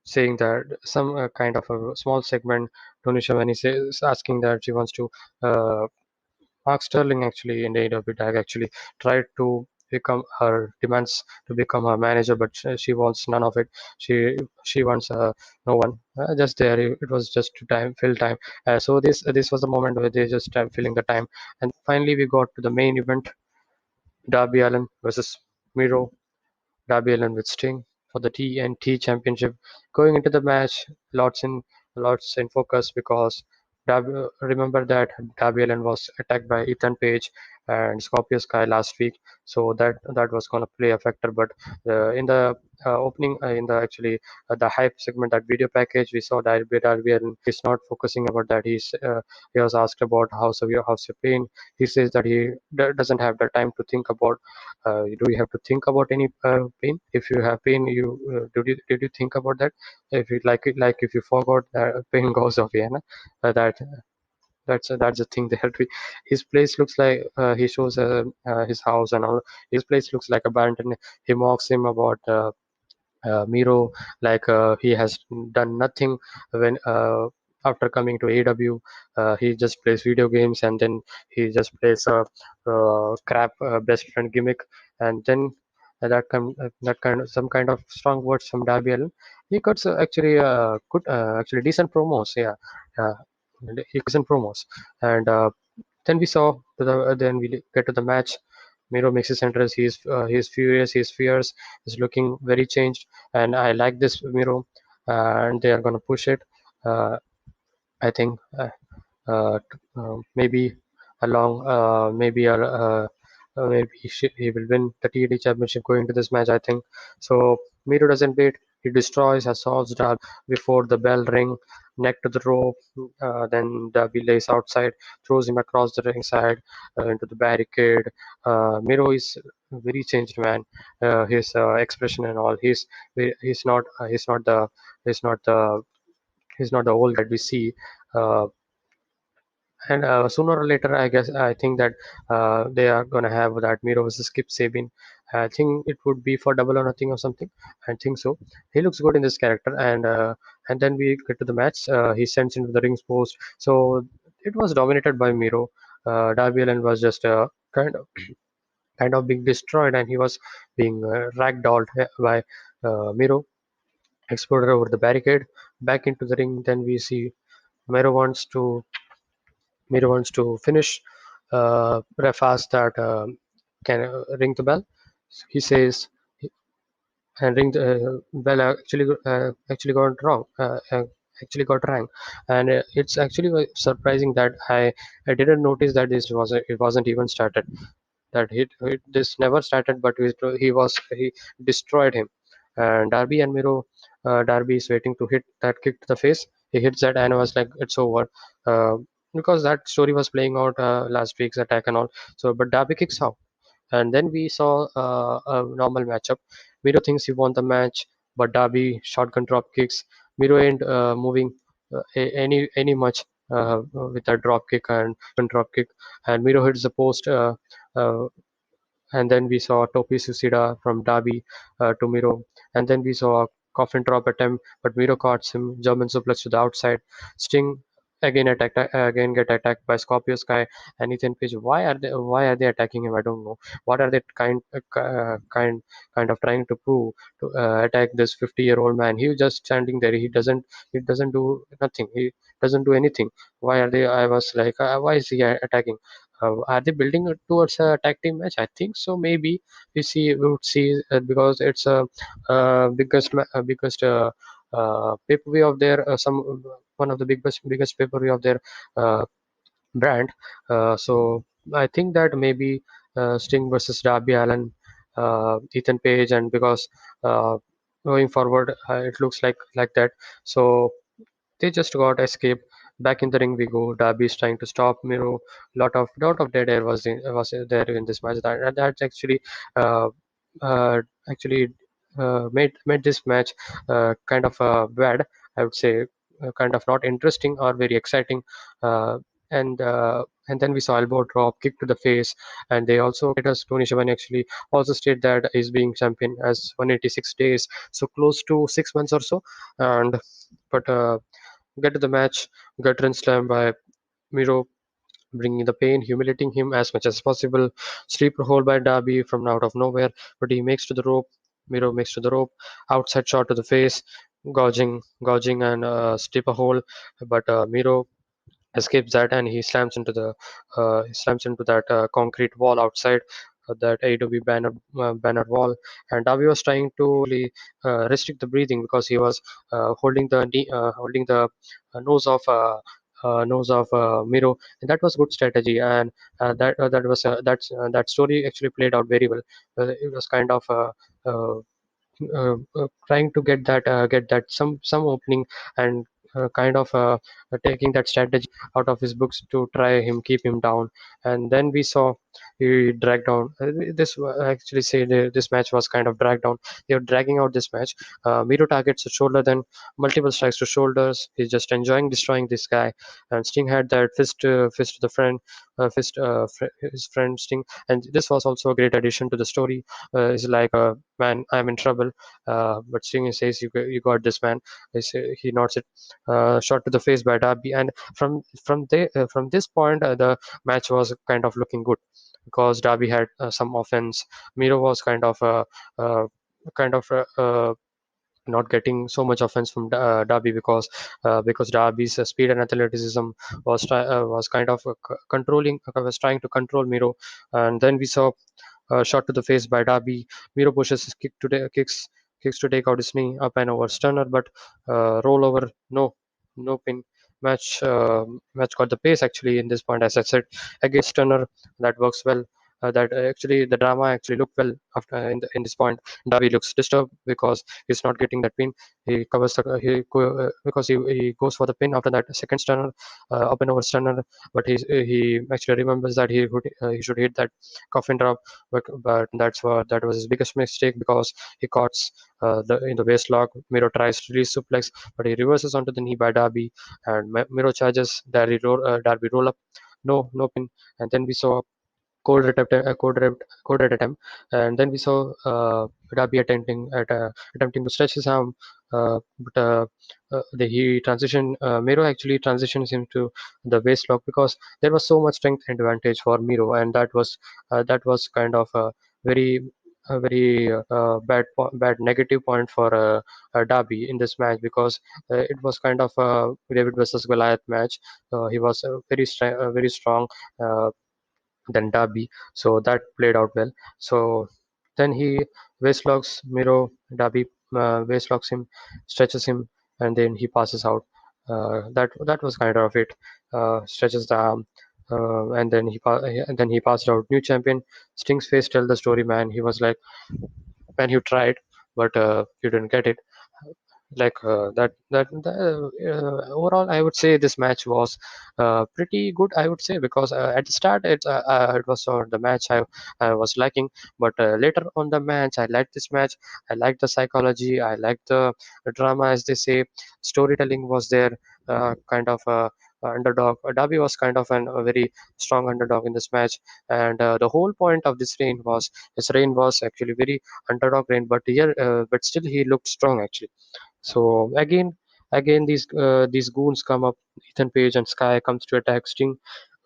saying that some kind of a small segment. Tony Schiavone says asking that she wants to. Mark Sterling actually in the AEW tag actually tried to become her demands to become her manager, but she wants none of it. She wants no one. Just there, it was just to time fill time. So this was the moment where they just filling the time, and finally we got to the main event: Darby Allin versus Miro. Darby Allin with Sting for the TNT Championship. Going into the match, lots in focus because remember that Darby Allin was attacked by Ethan Page and Scorpio Sky last week, so that was going to play a factor. But in the opening, in the actually the hype segment, that video package, we saw Darby Allin is not focusing about that. He was asked about how's your pain. He says that he doesn't have the time to think about do you have to think about any pain? If you have pain, you did you think about that? If you like if you forgot that pain goes away, na? That that's the thing there. His place looks like he shows his house and all. His place looks like abandoned. He mocks him about Miro, like he has done nothing when after coming to AW. He just plays video games and then he just plays a crap best friend gimmick, and then that kind of some kind of strong words from Darby Allin. He got actually good, actually decent promos. Yeah, uh, he got decent promos, and then we saw then we get to the match. Miro makes his entrance. He's furious. He's fierce. He's looking very changed, and I like this Miro. And they are gonna push it. I think maybe maybe he will win the TD championship going into this match. I think so. Miro doesn't wait. He destroys, assaults Darby before the bell ring, neck to the rope. Then Darby lays outside, throws him across the ringside into the barricade. Miro is a very changed man. His expression and all. He's not the he's not the he's not the old that we see. Uh, and sooner or later, I guess I think that they are gonna have that Miro versus Skip Sabin. I think it would be for Double or Nothing or something. I think so. He looks good in this character, and then we get to the match. He sends into the rings post, so it was dominated by Miro. Darby Allin was just kind of being destroyed, and he was being ragdolled by Miro. Exploded over the barricade, back into the ring. Then we see Miro wants to Miro wants to finish. Ref asks that can ring the bell. He says and ring the bell actually got wrong. Actually got wrong, and it's actually surprising that I didn't notice that it wasn't even started. That this never started, but he destroyed him. And Darby and Miro, Darby is waiting to hit that kick to the face. He hits that, and I was like, it's over, uh, because that story was playing out last week's attack and all. So, but Darby kicks out, and then we saw a normal matchup. Miro thinks he won the match, but Darby shotgun drop kicks. Miro ain't moving any much with that drop kick and drop kick, and Miro hits the post. Uh, and then we saw Topi Suicida from Darby to Miro, and then we saw a coffin drop attempt, but Miro caught him, German suplex to the outside. Sting again get attacked by Scorpio Sky and Ethan Page. Why are they attacking him? I don't know. What are they kind of trying to prove to attack this 50-year-old man? He was just standing there. He doesn't do nothing. He doesn't do anything. Why are they? I was like, why is he attacking? Are they building towards a tag team match? I think so. Maybe we would see because it's a biggest pay-per-view of their some one of the biggest pay-per-view of their uh, brand. So I think that maybe Sting versus Darby Allin, Ethan Page, and because uh, going forward it looks like that. So they just got escape. Back in the ring we go. Darby is trying to stop Miro. Lot of dead air was there in this match. That's uh, uh, actually made this match kind of bad. I would say kind of not interesting or very exciting. Uh, and then we saw elbow drop, kick to the face, and they also us Tony Schiavone actually also state that he's being champion as 186 days, so close to 6 months or so. And but get to the match, gut slam by Miro, bringing the pain, humiliating him as much as possible. Sleeper hold by Darby from out of nowhere, but he makes to the rope. Miro makes to the rope. Outside shot to the face, gouging, and sleeper hold. But Miro escapes that and he slams into that concrete wall outside that AEW banner wall. And Davi was trying to really restrict the breathing because he was holding the nose of Miro, and that was good strategy. And that story actually played out very well. It was kind of uh, trying to get that some opening and kind of taking that strategy out of his books to try him keep him down. And then we saw he dragged down actually say this match was kind of dragged down. They were dragging out this match. Miro targets the shoulder, then multiple strikes to shoulders. He's just enjoying destroying this guy. And Sting had that fist to the friend his friend Sting. And this was also a great addition to the story. It's like man, I'm in trouble. But Sting says, you got this, man." He nods it. Shot to the face by Darby, and from this point, the match was kind of looking good because Darby had some offense. Miro was uh, kind of not getting so much offense from Darby because Darby's speed and athleticism was kind of was trying to control Miro. And then we saw shot to the face by Darby. Miro pushes his kicks to take out his knee, up and over stunner, but roll over, no pin. Match got the pace actually in this point, as I said. Against stunner, that works well. That actually the drama actually looked well after in this point. Darby looks disturbed because he's not getting that pin. He covers because he goes for the pin after that second stunner, up and over stunner, but he actually remembers that he should hit that coffin drop, but that was his biggest mistake because he caught in the waist lock. Miro tries to release suplex, but he reverses onto the knee by Darby, and Miro charges Darby roll up, no pin. And then we saw code red attempt, and then we saw Darby attempting to stretch his arm, but he transition Miro actually transitions him to the waist lock because there was so much strength advantage for Miro, and that was kind of very a very bad negative point for Darby in this match because it was kind of a David versus Goliath match. He was very strong. Than Darby, so that played out well. So then he waistlocks Miro, Darby waistlocks him, stretches him, and then he passes out. That was kind of it. Stretches the arm, and then he passed out. New champion. Sting's face tell the story, man. He was like, man, you tried, but you didn't get it. Like overall I would say this match was pretty good, I would say, because at the start it was the match I was liking, but later on the match I liked this match. I liked the psychology, I liked the drama, as they say. Storytelling was there. Kind of underdog. Darby was kind of a very strong underdog in this match, and the whole point of this reign was his reign was actually very underdog reign, but still he looked strong actually. So again, Again, these goons come up. Ethan Page and Sky comes to attack Sting.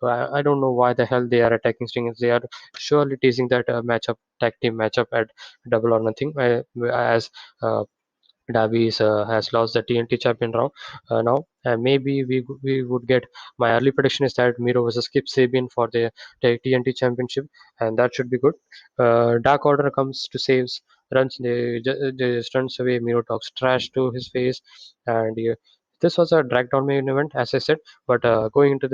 I don't know why the hell they are attacking Sting. They are surely teasing that matchup, tag team matchup at Double or Nothing, as uh, Darby has lost the TNT champion round now. Maybe we would get, my early prediction is that Miro versus Skip Sabian for the TNT championship, and that should be good. Dark Order comes to saves, they runs away. Miro talks trash to his face, and this was a drag down main event, as I said. But going into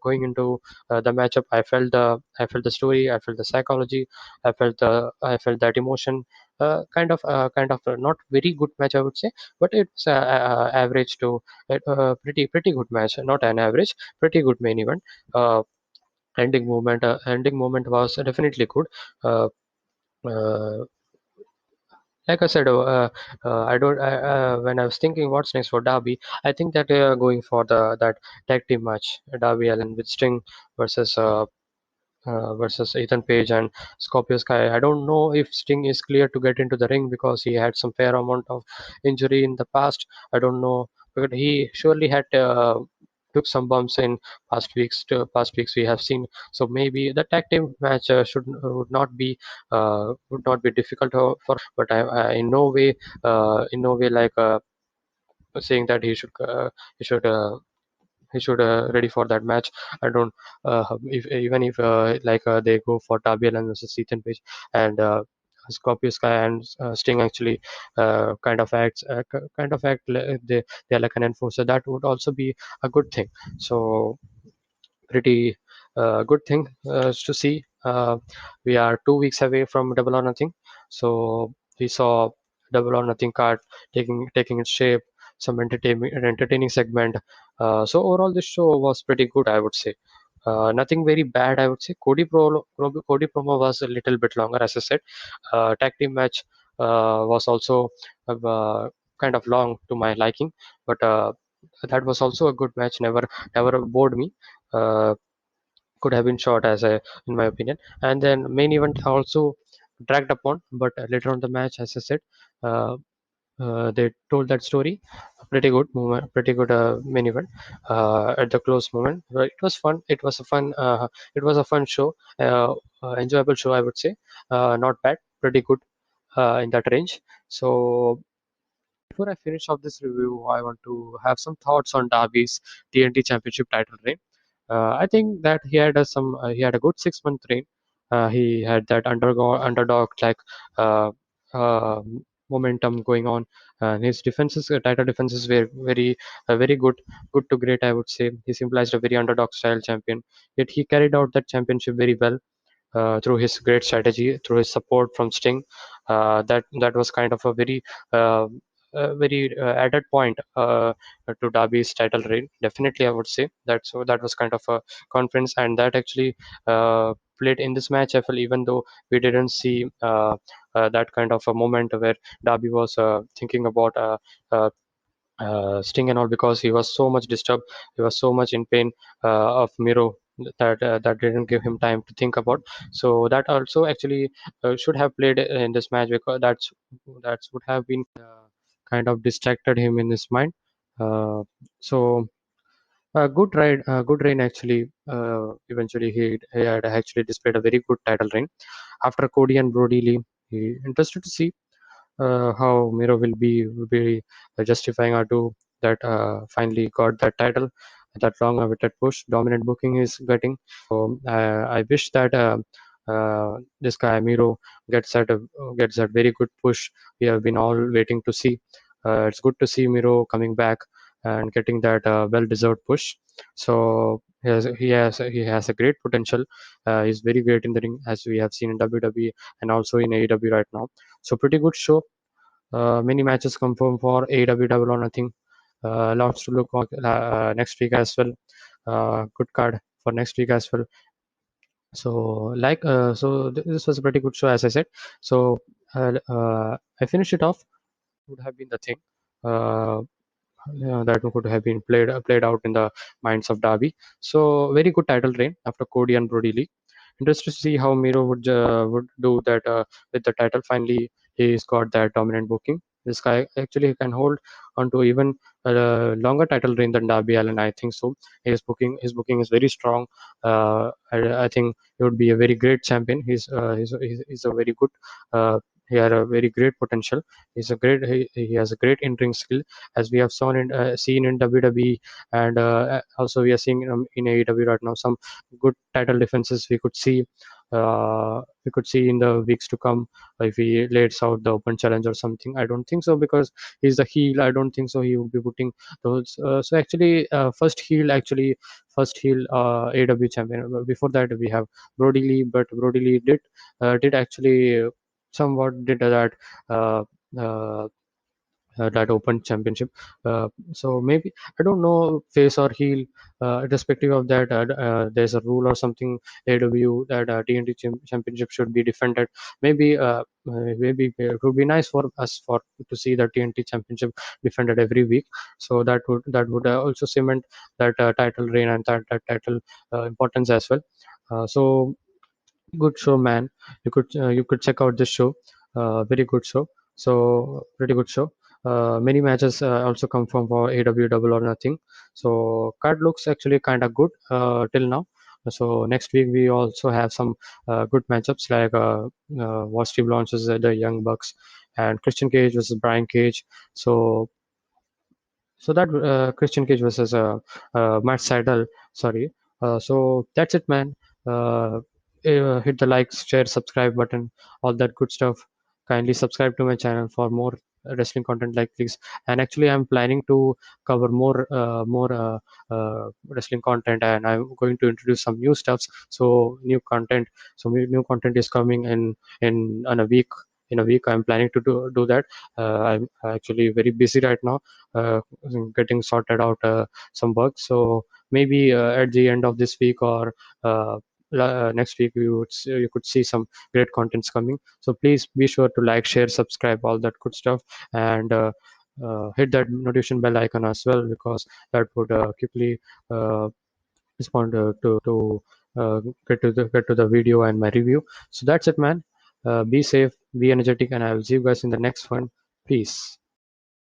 going into the matchup, I felt the story, I felt the psychology, I felt that emotion. Kind of not very good match, I would say, but it's average to pretty good match, not an average, pretty good main event. Ending moment was definitely good. Uh, uh, like I said, I don't. When I was thinking what's next for Darby, I think that going for the that tag team match, Darby Allin with Sting versus versus Ethan Page and Scorpio Sky. I don't know if Sting is clear to get into the ring because he had some fair amount of injury in the past. I don't know, but he surely had took some bumps in past weeks we have seen. So maybe the tag team match should would not be difficult for. But in no way like saying that he should. He should ready for that match. I don't if even if they go for Darby Allin versus Ethan Page and Scorpio Sky and Sting actually kind of act they're like an enforcer. That would also be a good thing. So pretty good thing to see. We are 2 weeks away from Double or Nothing, so we saw Double or Nothing card taking its shape, some entertaining segment. So overall, this show was pretty good, I would say. Nothing very bad, I would say. Cody promo was a little bit longer, as I said. Tag team match was also kind of long to my liking, but that was also a good match. Never bored me. Uh, could have been short as a in my opinion. And then main event also dragged upon, but later on the match, as I said, uh, they told that story. Pretty good moment, pretty good main event at the close moment. It was fun. It was a fun show, enjoyable show, I would say. Not bad, pretty good in that range. So before I finish off this review, I want to have some thoughts on Darby's TNT Championship title reign. I think that he had a good 6 month reign. He had that underdog like uh, uh, momentum going on. His title defenses were very good to great. I would say he symbolized a very underdog style champion. Yet he carried out that championship very well through his great strategy, through his support from Sting. That was kind of uh, a very added point to Darby's title reign. Definitely, I would say that. So that was kind of a conference, and that actually played in this match. I feel even though we didn't see that kind of a moment where Darby was thinking about. Sting and all, because he was so much disturbed, he was so much in pain of Miro, that didn't give him time to think about. So that also actually should have played in this match, because that's would have been kind of distracted him in his mind. Uh, so good reign actually. Eventually, he had actually displayed a very good title reign after Cody and Brody Lee. Interested to see how Miro will be justifying or do that. Finally got that title, that long awaited push, dominant booking is getting. So I wish that this guy Miro gets that very good push we have been all waiting to see. It's good to see Miro coming back and getting that well-deserved push. So he has a great potential. He's very great in the ring, as we have seen in WWE and also in AEW right now. So pretty good show. Many matches confirmed for AEW Double or Nothing. Lots to look on next week as well. Good card for next week as well. So this was a pretty good show, as I said. So I finished it off. Would have been the thing. Uh, that could have been played out in the minds of Darby. So very good title reign after Cody and Brody Lee. Interested to see how Miro would do that with the title. Finally, he's got that dominant booking. This guy actually can hold onto even a longer title reign than Darby Allin. I think so. His booking is very strong. I think he would be a very great champion. He's a very good. He had a very great potential. He has a great in-ring skill, as we have seen in WWE, and also we are seeing in AEW right now some good title defenses we could see in the weeks to come if he lays out the open challenge or something. I don't think so, because he's the heel. I don't think so he would be putting those. So actually, first heel AW champion. Before that, we have Brody Lee, but Brody Lee did actually somewhat did that. Uh, uh, that open championship. So maybe I don't know, face or heel. Irrespective of that, there's a rule or something AW that TNT championship should be defended. Maybe it would be nice for us for to see the TNT championship defended every week. So that would also cement that title reign and that title importance as well. So good show, man. You could check out this show. Very good show. So pretty good show. Many matches also come from for AW Double or Nothing. So card looks actually kind of good till now. So next week we also have some good matchups like Steve launches the Young Bucks and Christian Cage versus Brian Cage. So that Christian Cage versus Matt Seidel. Sorry. So that's it, man. Uh, Hit the like, share, subscribe button, all that good stuff. Kindly subscribe to my channel for more wrestling content like this. And actually, I'm planning to cover more wrestling content, and I'm going to introduce some new stuffs. So new content. So new content is coming in a week. In a week, I'm planning to do that. I'm actually very busy right now, uh, getting sorted out some work. So maybe at the end of this week or next week, you could see some great contents coming. So please be sure to like, share, subscribe, all that good stuff, and hit that notification bell icon as well, because that would quickly respond to get to the video and my review. So that's it, man. Be safe, be energetic, and I will see you guys in the next one. Peace.